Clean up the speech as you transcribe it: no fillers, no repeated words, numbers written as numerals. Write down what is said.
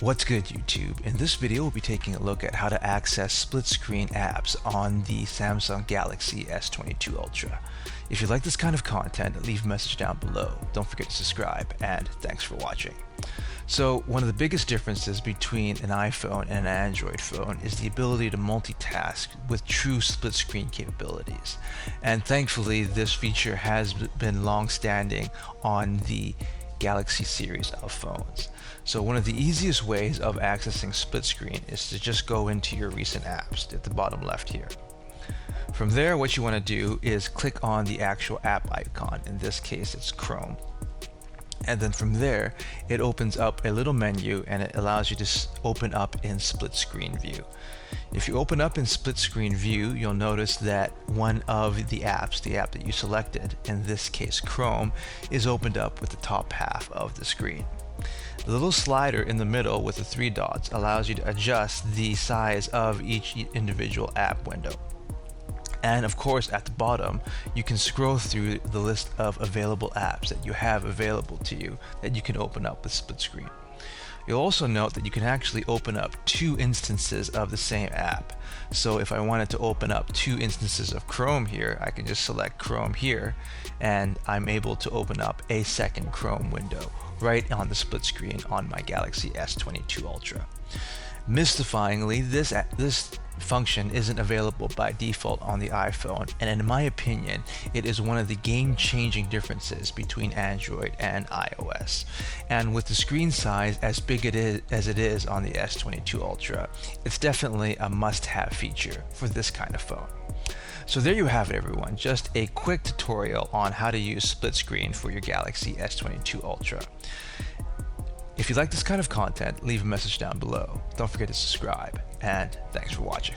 What's good, YouTube? In this video, we'll be taking a look at how to access split-screen apps on the Samsung Galaxy S22 Ultra. If you like this kind of content, leave a message down below. Don't forget to subscribe, and thanks for watching. So, one of the biggest differences between an iPhone and an Android phone is the ability to multitask with true split-screen capabilities. And thankfully, this feature has been long-standing on the Galaxy series of phones. So one of the easiest ways of accessing split screen is to just go into your recent apps at the bottom left here. From there, what you want to do is click on the actual app icon. In this case, it's Chrome. And then from there, it opens up a little menu and it allows you to open up in split screen view. If you open up in split screen view, you'll notice that one of the apps, the app that you selected, in this case Chrome, is opened up with the top half of the screen. The little slider in the middle with the three dots allows you to adjust the size of each individual app window. And of course, at the bottom, you can scroll through the list of available apps that you have available to you that you can open up with split screen. You'll also note that you can actually open up two instances of the same app. So if I wanted to open up two instances of Chrome here, I can just select Chrome here, and I'm able to open up a second Chrome window right on the split screen on my Galaxy S22 Ultra. Mystifyingly, this function isn't available by default on the iPhone, and in my opinion, it is one of the game-changing differences between Android and iOS. And with the screen size as big as it is on the S22 Ultra, it's definitely a must-have feature for this kind of phone. So there you have it, everyone, just a quick tutorial on how to use split screen for your Galaxy S22 Ultra. If you like this kind of content, leave a message down below. Don't forget to subscribe, and thanks for watching.